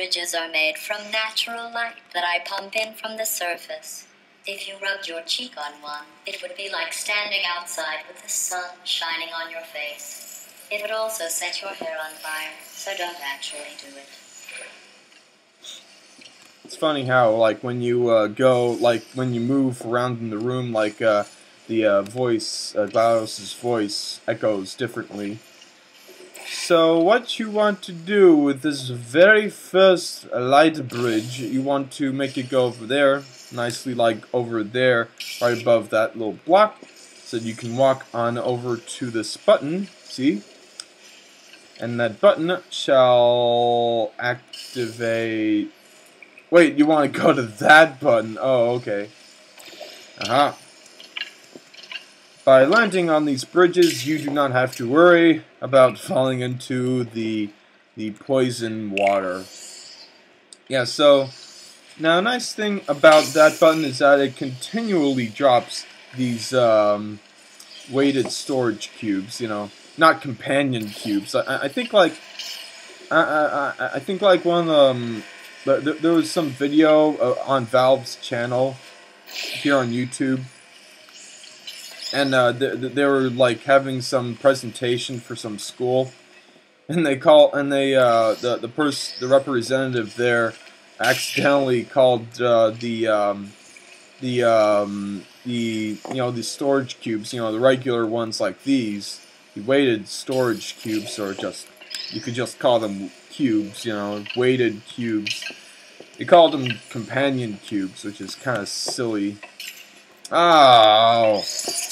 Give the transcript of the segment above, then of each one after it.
bridges are made from natural light that I pump in from the surface. If you rubbed your cheek on one, it would be like standing outside with the sun shining on your face. It would also set your hair on fire, so don't actually do it. It's funny how, like, when you when you move around in the room, like, the voice, GLaDOS' voice echoes differently. So, what you want to do with this very first light bridge, you want to make it go over there, nicely, like, over there, right above that little block, so you can walk on over to this button, see? And that button shall activate... Wait, you want to go to that button? Oh, okay. By landing on these bridges, you do not have to worry about falling into the poison water. Yeah, so now a nice thing about that button is that it continually drops these weighted storage cubes, you know, not companion cubes. I think like I think like one of there was some video on Valve's channel here on YouTube. And they were like having some presentation for some school, and the representative there accidentally called the storage cubes, you know, the regular ones like these, the weighted storage cubes, or just you could just call them cubes, you know, weighted cubes. They called them companion cubes, which is kind of silly. Oh,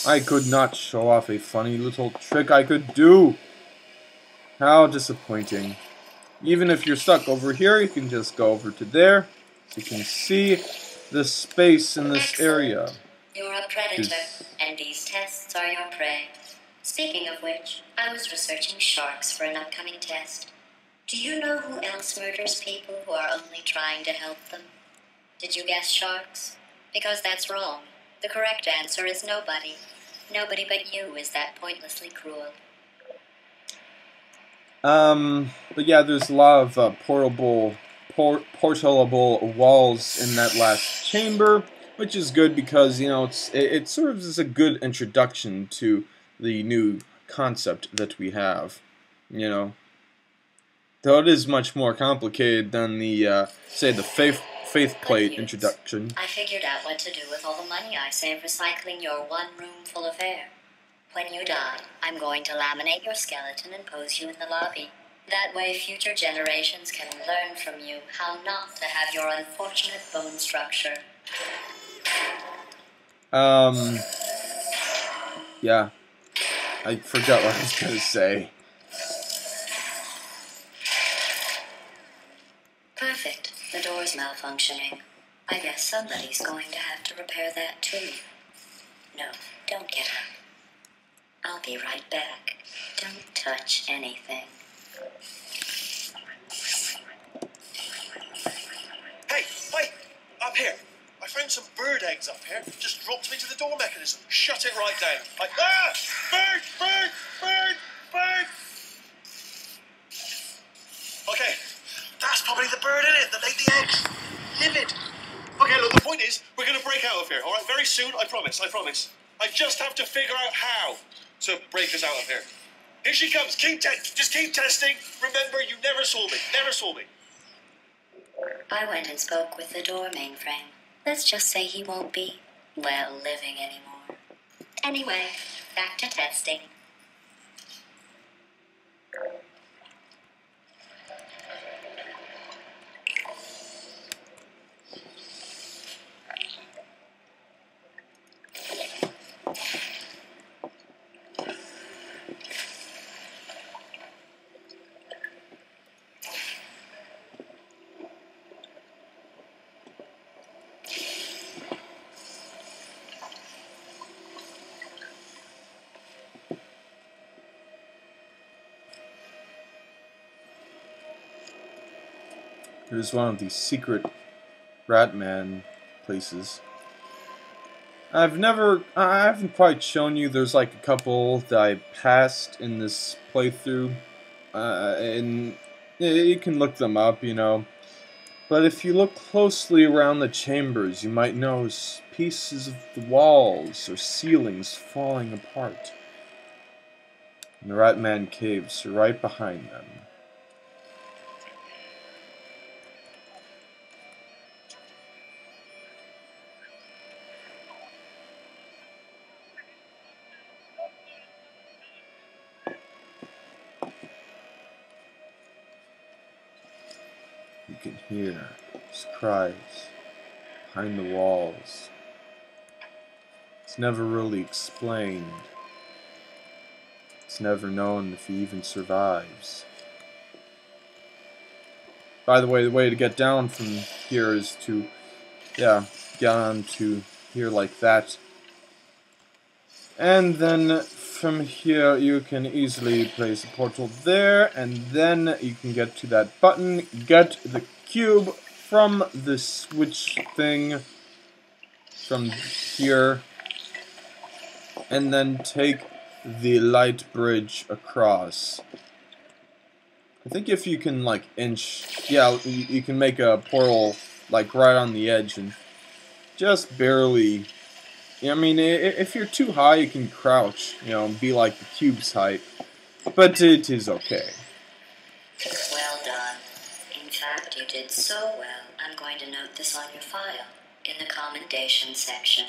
I could not show off a funny little trick I could do. How disappointing. Even if you're stuck over here, you can just go over to there. So you can see the space in this area. You're a predator, and these tests are your prey. Speaking of which, I was researching sharks for an upcoming test. Do you know who else murders people who are only trying to help them? Did you guess sharks? Because that's wrong. The correct answer is nobody. Nobody but you is that pointlessly cruel. But yeah, there's a lot of portable walls in that last chamber, which is good because, you know, it serves as a good introduction to the new concept that we have, you know. Though it is much more complicated than the, say, the faith plate introduction. I figured out what to do with all the money I saved recycling your one room full of air. When you die, I'm going to laminate your skeleton and pose you in the lobby. That way future generations can learn from you how not to have your unfortunate bone structure. Yeah. I forgot what I was gonna say. Perfect. The door's malfunctioning. I guess somebody's going to have to repair that too. No, don't get up. I'll be right back. Don't touch anything. Hey, wait! Up here! I found some bird eggs up here. Just dropped them into the door mechanism. Shut it right down. Bird! Bird! Bird! Bird! Okay, that's probably the bird in it that laid the eggs. Livid. Okay, look, the point is, we're going to break out of here, alright? Very soon, I promise, I promise. I just have to figure out how to break us out of here. Here she comes. Just keep testing. Remember, you never saw me. Never saw me. I went and spoke with the door mainframe. Let's just say he won't be, well, living anymore. Anyway, back to testing. Here's one of these secret Ratman places. I haven't quite shown you. There's like a couple that I passed in this playthrough, and you can look them up, you know. But if you look closely around the chambers, you might notice pieces of the walls or ceilings falling apart. And the Ratman caves are right behind them. You can hear his cries behind the walls. It's never really explained. It's never known if he even survives. By the way to get down from here is to, get on to here like that. And then from here you can easily place a portal there, and then you can get to that button, get the cube from the switch thing from here, and then take the light bridge across. I think if you can like you can make a portal like right on the edge and just barely. I mean, if you're too high, you can crouch, and be like the cube's height. But it is okay. Well done. In fact, you did so well, I'm going to note this on your file, in the commendation section.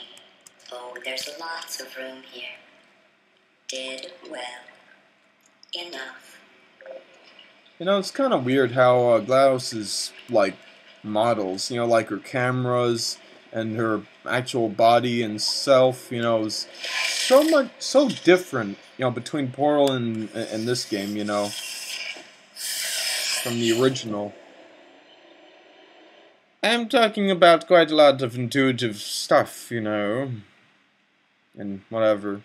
Oh, there's lots of room here. Did well. Enough. It's kind of weird how GLaDOS's, like, models, like her cameras and her actual body and self, is so different, between Portal and this game, from the original. I'm talking about quite a lot of intuitive stuff, and whatever.